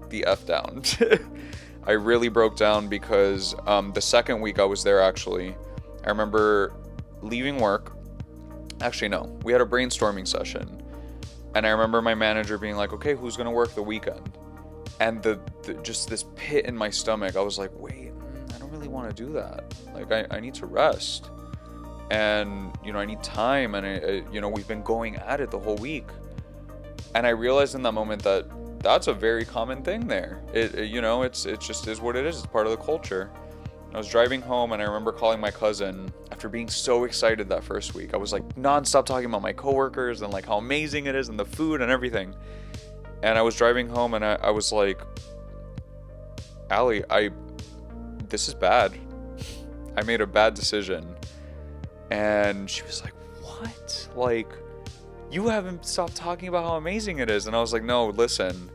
the F down. I really broke down because the second week I was there, actually, I remember leaving work. Actually, no, we had a brainstorming session. And I remember my manager being like, okay, who's going to work the weekend? And the just this pit in my stomach, I was like, wait, I don't really want to do that. Like, I need to rest. And, I need time. And, we've been going at it the whole week. And I realized in that moment that that's a very common thing there. It just is what it is. It's part of the culture. I was driving home and I remember calling my cousin after being so excited that first week. I was like nonstop talking about my coworkers and like how amazing it is and the food and everything. And I was driving home and I was like, Allie, this is bad. I made a bad decision. And she was like, what? Like, you haven't stopped talking about how amazing it is. And I was like, no, listen,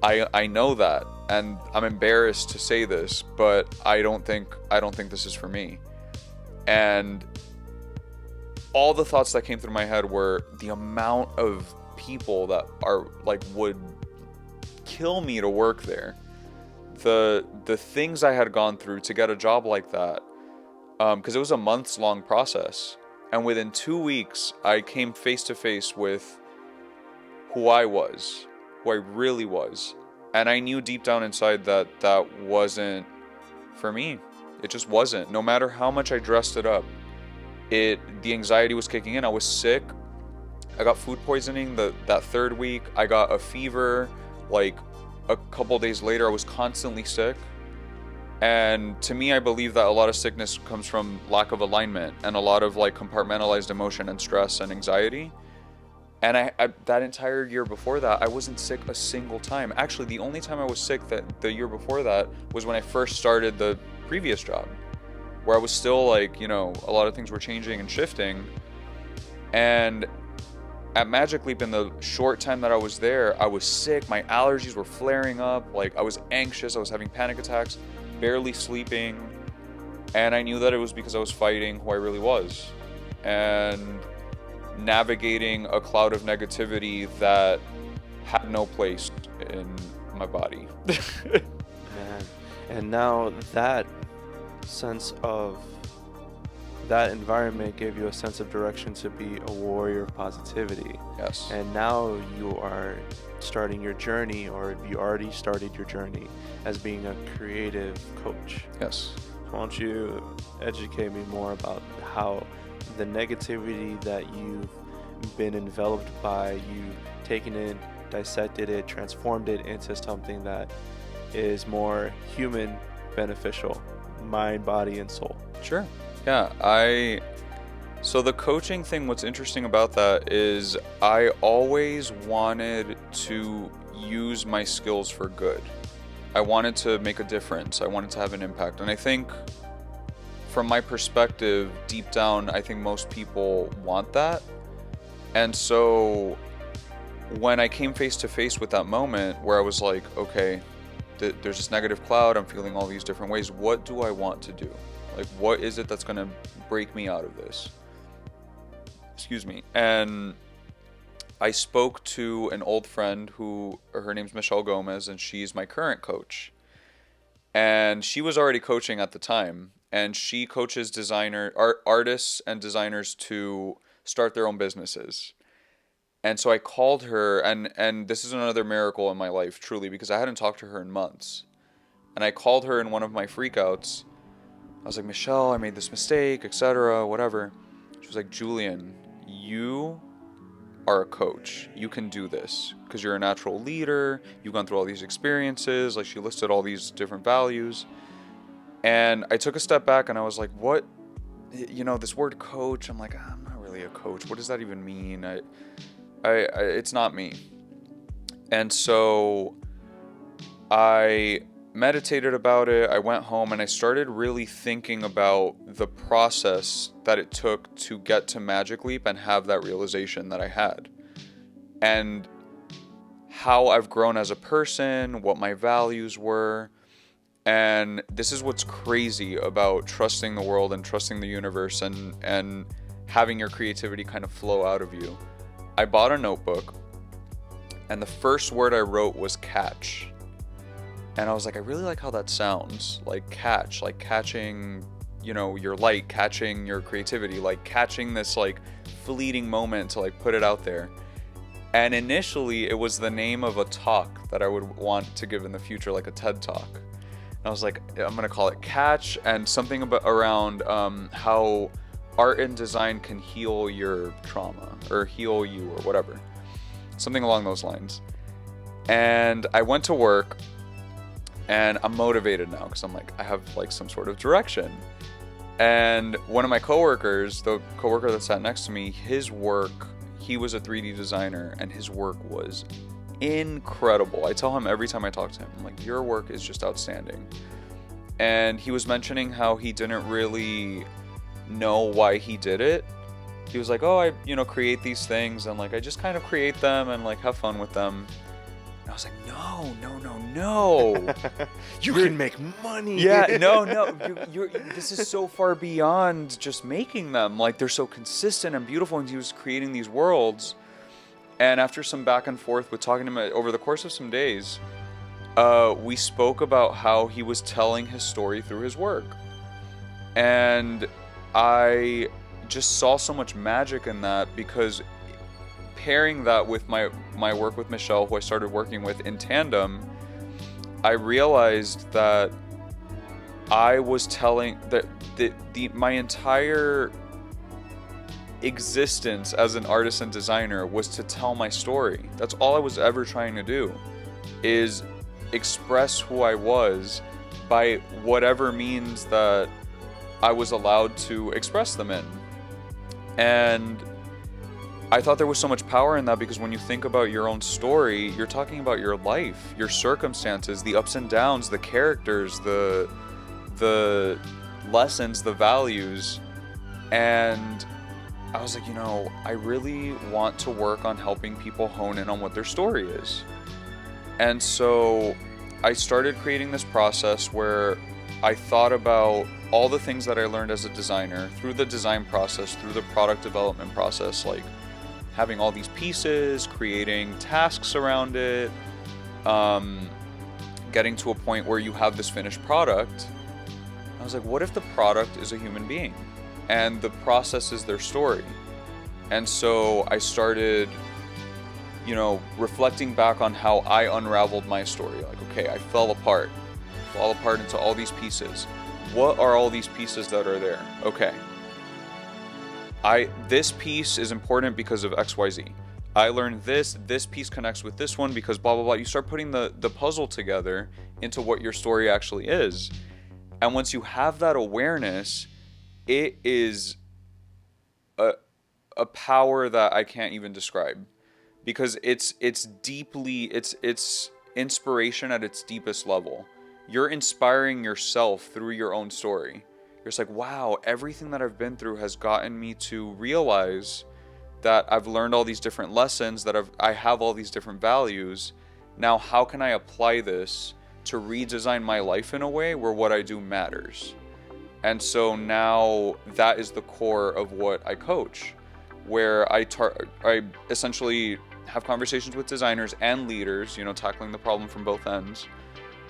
I know that, and I'm embarrassed to say this, but I don't think this is for me. And all the thoughts that came through my head were the amount of people that are like would kill me to work there. The things I had gone through to get a job like that, because it was a months-long process. And within 2 weeks, I came face to face with who I really was. And I knew deep down inside that wasn't for me. It just wasn't. No matter how much I dressed it up, the anxiety was kicking in. I was sick. I got food poisoning that third week. I got a fever. Like a couple days later, I was constantly sick. And to me, I believe that a lot of sickness comes from lack of alignment and a lot of like compartmentalized emotion and stress and anxiety. And I that entire year before that, I wasn't sick a single time. Actually, the only time I was sick the year before that was when I first started the previous job, where I was still like, a lot of things were changing and shifting. And at Magic Leap, in the short time that I was there, I was sick. My allergies were flaring up. Like, I was anxious. I was having panic attacks, barely sleeping. And I knew that it was because I was fighting who I really was. And navigating a cloud of negativity that had no place in my body. Man. And now that sense of that environment gave you a sense of direction to be a warrior of positivity. Yes. And now you are starting your journey, or you already started your journey as being a creative coach. Yes. Why don't you educate me more about how the negativity that you've been enveloped by, you taken it, dissected it, transformed it into something that is more human beneficial, mind, body, and soul. Sure. Yeah, so the coaching thing, what's interesting about that is I always wanted to use my skills for good. I wanted to make a difference. I wanted to have an impact. And I think from my perspective, deep down, I think most people want that. And so when I came face to face with that moment where I was like, okay, there's this negative cloud, I'm feeling all these different ways. What do I want to do? Like, what is it that's going to break me out of this? Excuse me. And I spoke to an old friend her name's Michelle Gomez, and she's my current coach. And she was already coaching at the time, and she coaches artists and designers to start their own businesses. And so I called her, and this is another miracle in my life, truly, because I hadn't talked to her in months. And I called her in one of my freakouts. I was like, Michelle, I made this mistake, etc., whatever. She was like, Julian, you are a coach. You can do this because you're a natural leader. You've gone through all these experiences. Like, she listed all these different values. And I took a step back and I was like, what? This word coach, I'm like, I'm not really a coach. What does that even mean? It's not me. And so I meditated about it. I went home and I started really thinking about the process that it took to get to Magic Leap and have that realization that I had, and how I've grown as a person, what my values were. And this is what's crazy about trusting the world and trusting the universe and having your creativity kind of flow out of you. I bought a notebook, and the first word I wrote was catch. And I was like, I really like how that sounds. Like catch, like catching, your light, catching your creativity, like catching this like fleeting moment to like put it out there. And initially it was the name of a talk that I would want to give in the future, like a TED talk. And I was like, I'm gonna call it Catch, and something around how art and design can heal your trauma or heal you or whatever, something along those lines. And I went to work, and I'm motivated now because I'm like, I have like some sort of direction. And one of my coworkers, the coworker that sat next to me, his work, he was a 3D designer, and his work was incredible. I tell him every time I talk to him, I'm like, your work is just outstanding. And he was mentioning how he didn't really know why he did it. He was like, oh, I create these things, and like I just kind of create them and like have fun with them. And I was like, no. You can make money. Yeah, no. This is so far beyond just making them. Like, they're so consistent and beautiful, and he was creating these worlds. And after some back and forth with talking to him over the course of some days, we spoke about how he was telling his story through his work. And I just saw so much magic in that, because pairing that with my work with Michelle, who I started working with in tandem, I realized that I was telling that my entire existence as an artist and designer was to tell my story. That's all I was ever trying to do, is express who I was by whatever means that I was allowed to express them in. And I thought there was so much power in that, because when you think about your own story, you're talking about your life, your circumstances, the ups and downs, the characters, the lessons, the values. And I was like, I really want to work on helping people hone in on what their story is. And so I started creating this process where I thought about all the things that I learned as a designer through the design process, through the product development process, like having all these pieces, creating tasks around it, getting to a point where you have this finished product. I was like, what if the product is a human being and the process is their story? And so I started, reflecting back on how I unraveled my story. Like, okay, I fell apart into all these pieces. What are all these pieces that are there? Okay. This piece is important because of XYZ. I learned this piece connects with this one because blah, blah, blah. You start putting the puzzle together into what your story actually is. And once you have that awareness, it is a power that I can't even describe, because it's inspiration at its deepest level. You're inspiring yourself through your own story. You're just like, wow, everything that I've been through has gotten me to realize that I've learned all these different lessons, that I have all these different values. Now, how can I apply this to redesign my life in a way where what I do matters? And so now that is the core of what I coach, where I essentially have conversations with designers and leaders, tackling the problem from both ends,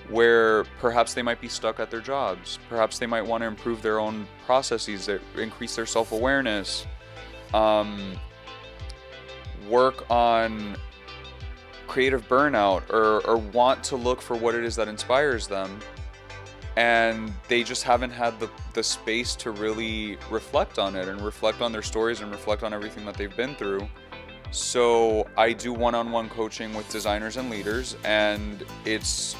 where perhaps they might be stuck at their jobs. Perhaps they might want to improve their own processes, increase their self-awareness, work on creative burnout, or want to look for what it is that inspires them. And they just haven't had the space to really reflect on it and reflect on their stories and reflect on everything that they've been through. So I do one-on-one coaching with designers and leaders, and it's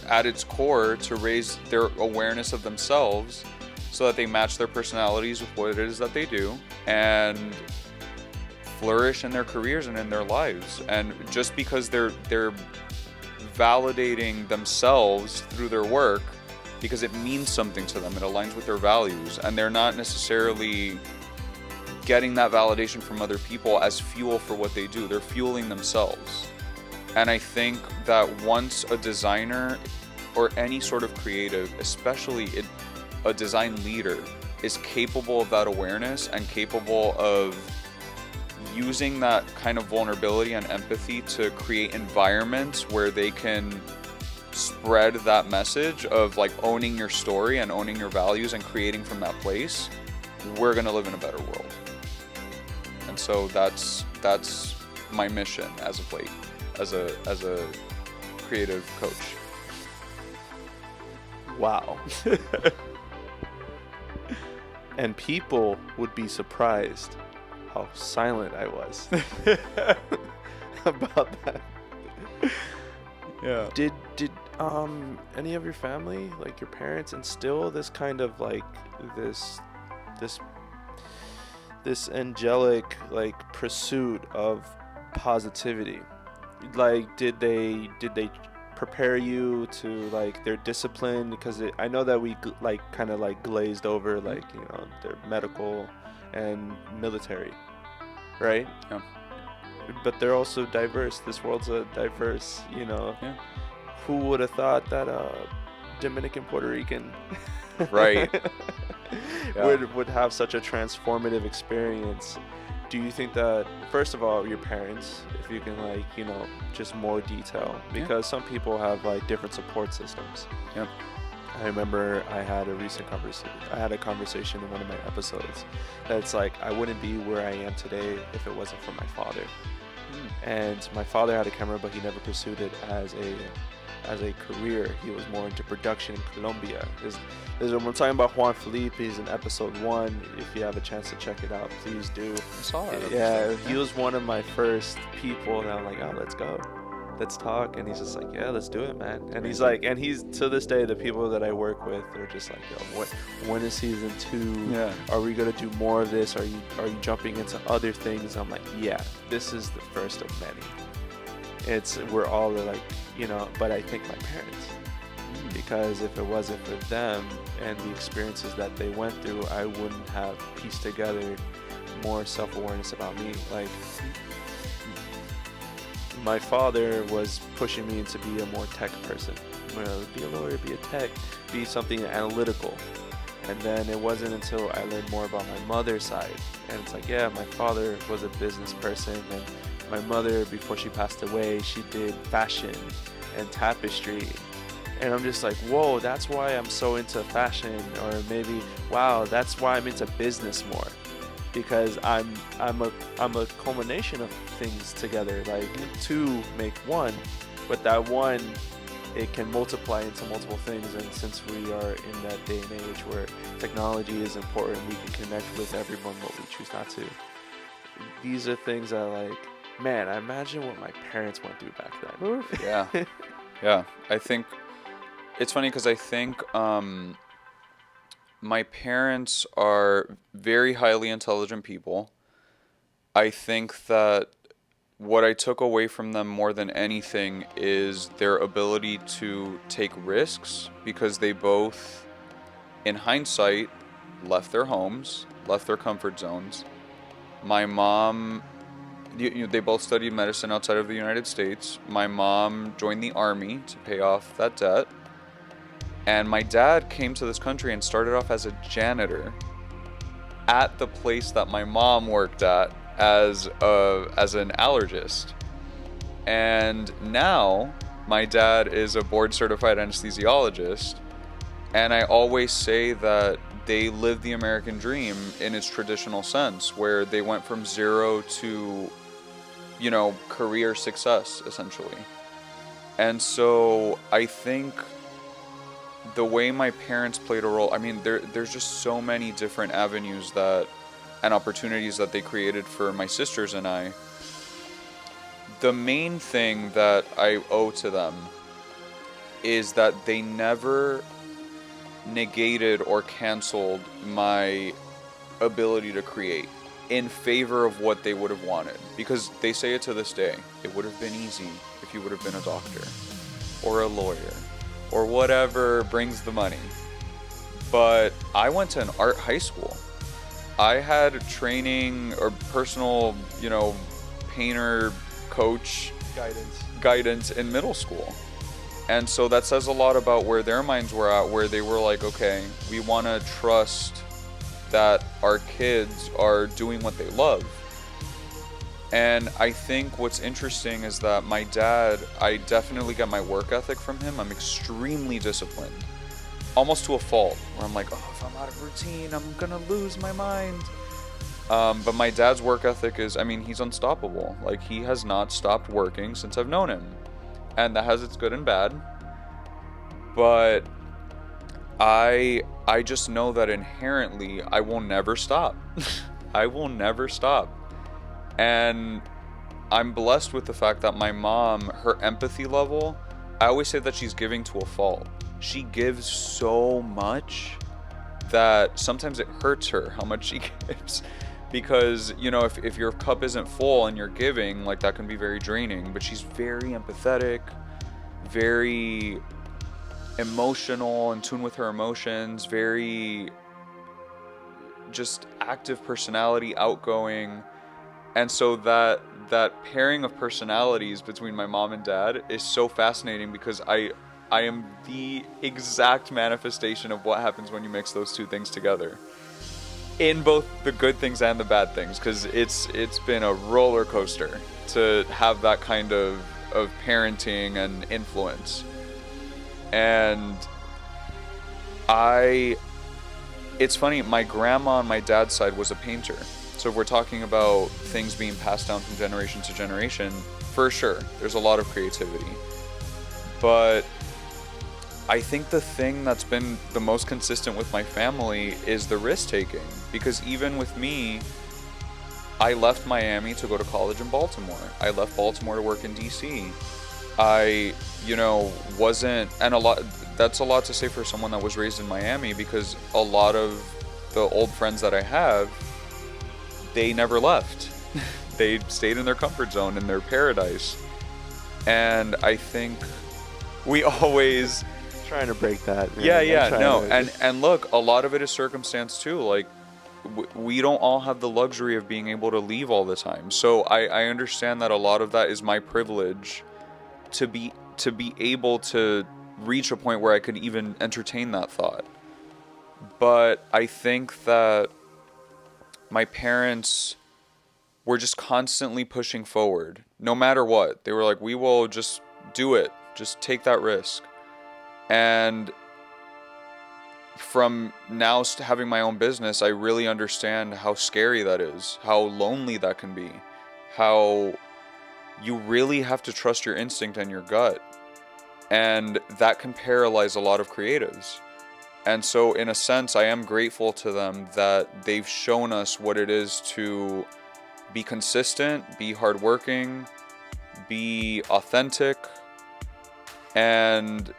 at its core to raise their awareness of themselves so that they match their personalities with what it is that they do and flourish in their careers and in their lives. And just because they're validating themselves through their work because it means something to them, it aligns with their values, and they're not necessarily getting that validation from other people as fuel for what they do. They're fueling themselves. And I think that once a designer or any sort of creative, especially a design leader, is capable of that awareness and capable of using that kind of vulnerability and empathy to create environments where they can spread that message of like owning your story and owning your values and creating from that place, we're gonna live in a better world. And so that's my mission as of late, as a creative coach. Wow. And people would be surprised how silent I was about that. Yeah. Did any of your family, like your parents, instill this kind of like this angelic like pursuit of positivity? Like did they prepare you to like their discipline? Because I know that we like kind of like glazed over like, you know, their medical and military, right? Yeah. But they're also diverse. This world's a diverse, you know. Yeah. Who would have thought that Dominican Puerto Rican Right. Yeah. would have such a transformative experience? Do you think that, first of all, your parents, if you can like, you know, just more detail, because some people have like different support systems. Yeah. I remember I had a conversation in one of my episodes that's like, I wouldn't be where I am today if it wasn't for my father. And my father had a camera, but he never pursued it as a career. He was more into production in Colombia. I'm talking about Juan Felipe. He's in episode 1. If you have a chance to check it out, please do. I saw it. Yeah, he was one of my first people that I'm like, oh, let's go. Let's talk. And he's just like, yeah, let's do it, man. And he's like, and he's to this day, the people that I work with, they're just like, yo, when is season 2? Yeah. Are we gonna do more of this? Are you jumping into other things? I'm like, yeah, this is the first of many. We're all like, you know, but I think my parents, because if it wasn't for them and the experiences that they went through, I wouldn't have pieced together more self-awareness about me. Like, my father was pushing me to be a more tech person. Be a lawyer, be a tech, be something analytical. And then it wasn't until I learned more about my mother's side. And it's like, yeah, my father was a business person, and my mother, before she passed away, she did fashion and tapestry. And I'm just like, whoa, that's why I'm so into fashion. Or maybe, wow, that's why I'm into business more. Because I'm a culmination of things together. Like, two make one, but that one, it can multiply into multiple things. And since we are in that day and age where technology is important, we can connect with everyone, but we choose not to. These are things that, like, man, I imagine what my parents went through back then. Yeah. Yeah. I think it's funny because I think my parents are very highly intelligent people. I think that what I took away from them more than anything is their ability to take risks, because they both, in hindsight, left their homes, left their comfort zones. My mom, they both studied medicine outside of the United States. My mom joined the army to pay off that debt. And my dad came to this country and started off as a janitor at the place that my mom worked at as an allergist. And now my dad is a board certified anesthesiologist. And I always say that they lived the American dream in its traditional sense, where they went from zero to, you know, career success, essentially. And so I think the way my parents played a role, I mean, there's just so many different avenues and opportunities that they created for my sisters and I. The main thing that I owe to them is that they never negated or canceled my ability to create in favor of what they would have wanted. Because they say it to this day, it would have been easy if you would have been a doctor or a lawyer or whatever brings the money. But I went to an art high school. I had training or personal, you know, painter, coach, guidance in middle school. And so that says a lot about where their minds were at, where they were like, okay, we want to trust that our kids are doing what they love. And I think what's interesting is that my dad, I definitely get my work ethic from him. I'm extremely disciplined, almost to a fault, where I'm like, oh, if I'm out of routine, I'm gonna lose my mind. But my dad's work ethic is, I mean, he's unstoppable. Like, he has not stopped working since I've known him. And that has its good and bad. But I just know that inherently I will never stop. I will never stop. And I'm blessed with the fact that my mom, her empathy level, I always say that she's giving to a fault. She gives so much that sometimes it hurts her how much she gives. Because, you know, if your cup isn't full and you're giving, like, that can be very draining. But she's very empathetic, very emotional, in tune with her emotions, very just active personality, outgoing. And so that pairing of personalities between my mom and dad is so fascinating, because I am the exact manifestation of what happens when you mix those two things together, in both the good things and the bad things, because it's been a roller coaster to have that kind of parenting and influence. And it's funny, my grandma on my dad's side was a painter. So if we're talking about things being passed down from generation to generation, for sure, there's a lot of creativity. But I think the thing that's been the most consistent with my family is the risk-taking. Because even with me, I left Miami to go to college in Baltimore. I left Baltimore to work in DC. I, wasn't, and that's a lot to say for someone that was raised in Miami, because a lot of the old friends that I have, they never left. They stayed in their comfort zone, in their paradise. And I think we always trying to break that, man. And look, a lot of it is circumstance too. Like, we don't all have the luxury of being able to leave all the time. So I understand that a lot of that is my privilege to be able to reach a point where I could even entertain that thought. But I think that my parents were just constantly pushing forward, no matter what. They were like, we will just do it. Just take that risk. And from now having my own business, I really understand how scary that is, how lonely that can be, how you really have to trust your instinct and your gut. And that can paralyze a lot of creatives. And so in a sense, I am grateful to them that they've shown us what it is to be consistent, be hardworking, be authentic, and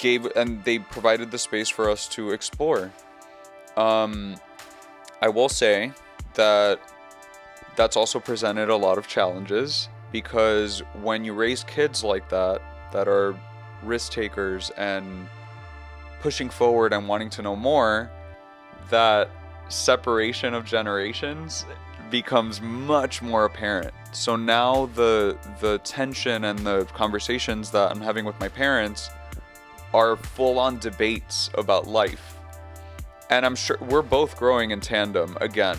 they provided the space for us to explore. I will say that that's also presented a lot of challenges, because when you raise kids like that are risk takers and pushing forward and wanting to know more, that separation of generations becomes much more apparent. So now the tension and the conversations that I'm having with my parents are full-on debates about life. And I'm sure we're both growing in tandem again.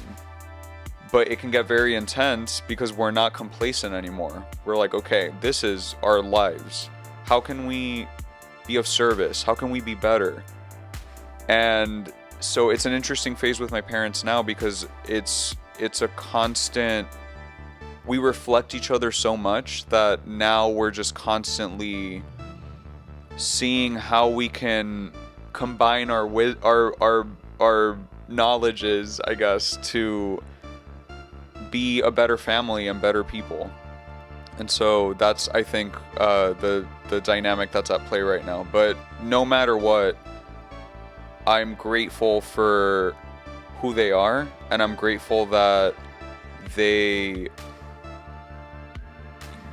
But it can get very intense because we're not complacent anymore. We're like, okay, this is our lives. How can we be of service? How can we be better? And so it's an interesting phase with my parents now, because it's a constant, we reflect each other so much that now we're just constantly seeing how we can combine our knowledges, I guess, to be a better family and better people. And so that's, I think, the dynamic that's at play right now. But no matter what, I'm grateful for who they are, and I'm grateful that they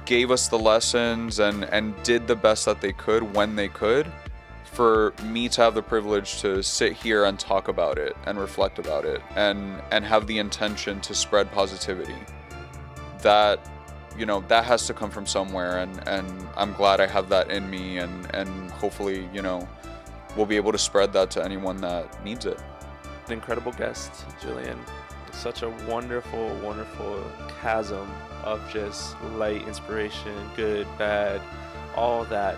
gave us the lessons and did the best that they could when they could, for me to have the privilege to sit here and talk about it and reflect about it and have the intention to spread positivity. That, that has to come from somewhere, and I'm glad I have that in me, and hopefully, we'll be able to spread that to anyone that needs it. An incredible guest, Julian. such a wonderful, wonderful chasm of just light, inspiration, good, bad, all that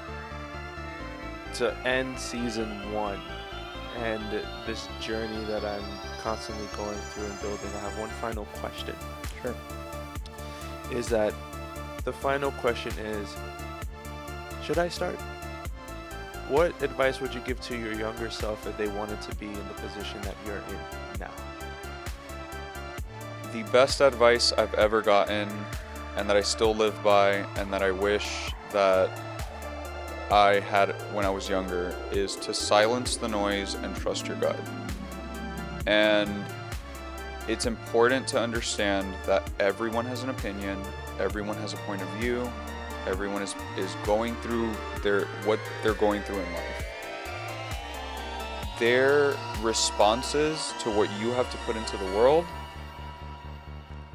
to end season 1 and this journey that I'm constantly going through and building. I have one final question. Sure. Is that the final question is, should I start? What advice would you give to your younger self if they wanted to be in the position that you're in now? The best advice I've ever gotten, and that I still live by, and that I wish that I had when I was younger, is to silence the noise and trust your gut. And it's important to understand that everyone has an opinion, everyone has a point of view, everyone is going through what they're going through in life. Their responses to what you have to put into the world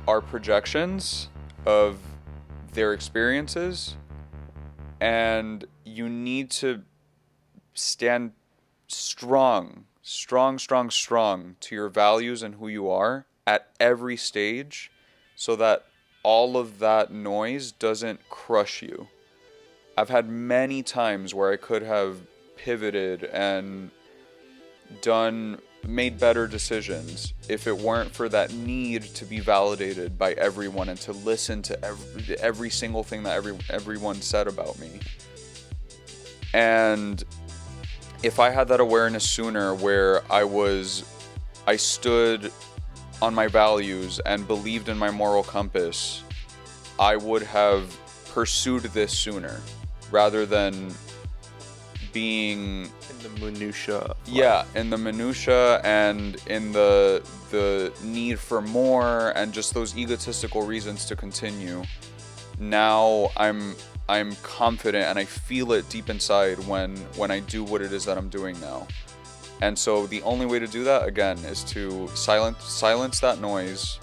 are projections of their experiences, and you need to stand strong to your values and who you are at every stage, so that all of that noise doesn't crush you. I've had many times where I could have pivoted and made better decisions if it weren't for that need to be validated by everyone and to listen to every single thing that everyone said about me. And if I had that awareness sooner, where I stood on my values and believed in my moral compass, I would have pursued this sooner rather than being in the minutia. Yeah, in the minutia and in the need for more and just those egotistical reasons to continue. Now I'm confident and I feel it deep inside when I do what it is that I'm doing now. And so the only way to do that, again, is to silence that noise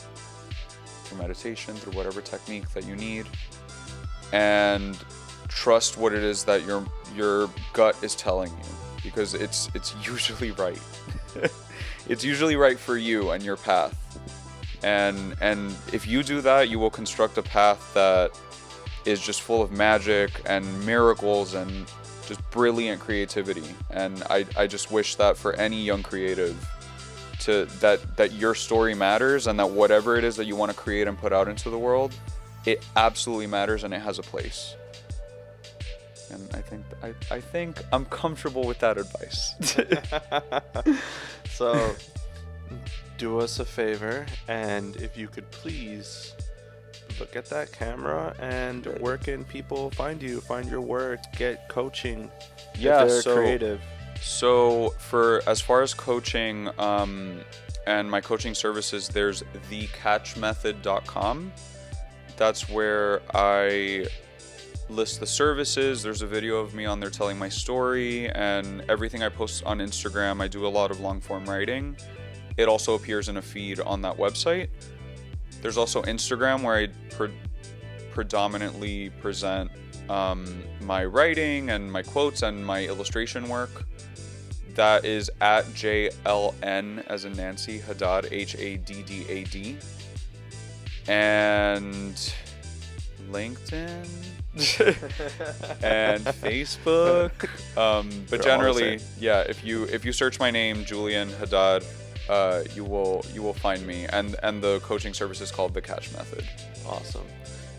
through meditation, through whatever technique that you need, and trust what it is that your gut is telling you, because it's usually right. It's usually right for you and your path. And if you do that, you will construct a path that is just full of magic and miracles and just brilliant creativity. And I just wish that for any young creative, that your story matters, and that whatever it is that you want to create and put out into the world, it absolutely matters and it has a place. And I think I'm comfortable with that advice. So do us a favor, and if you could please look at that camera, and where can people find you, find your work, get coaching if they're creative? So as far as coaching and my coaching services, there's thecatchmethod.com. That's where I list the services. There's a video of me on there telling my story, and everything I post on Instagram. I do a lot of long form writing. It also appears in a feed on that website. There's also Instagram, where I predominantly present my writing and my quotes and my illustration work. That is at JLN as in Nancy Haddad, Haddad, and LinkedIn and Facebook. But generally, yeah, if you search my name, Julian Haddad, you will find me, and the coaching service is called The Catch Method. Awesome.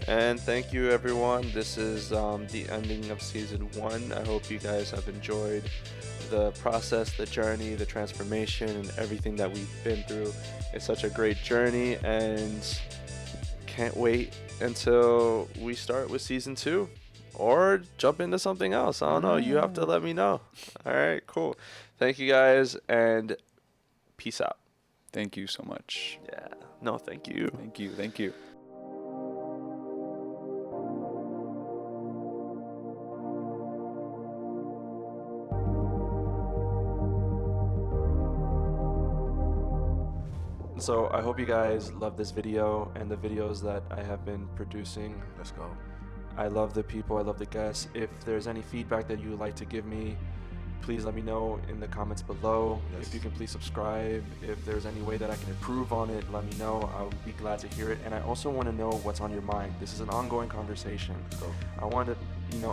And thank you, everyone. This is the ending of season 1. I hope you guys have enjoyed the process, the journey, the transformation, and everything that we've been through. It's such a great journey, and can't wait until we start with season 2 or jump into something else. I don't know. You have to let me know. All right, cool. Thank you, guys, and peace out. Thank you so much. Yeah. No, thank you. Thank you. So I hope you guys love this video and the videos that I have been producing. Let's go. I love the people, I love the guests. If there's any feedback that you would like to give me, please let me know in the comments below. Yes. If you can please subscribe. If there's any way that I can improve on it, let me know. I'll be glad to hear it. And I also want to know what's on your mind. This is an ongoing conversation. So, I want to,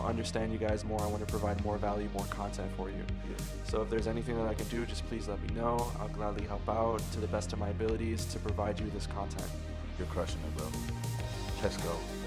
understand you guys more. I want to provide more value, more content for you. So if there's anything that I can do, just please let me know. I'll gladly help out to the best of my abilities to provide you this content. you're crushing it, bro. Let's go.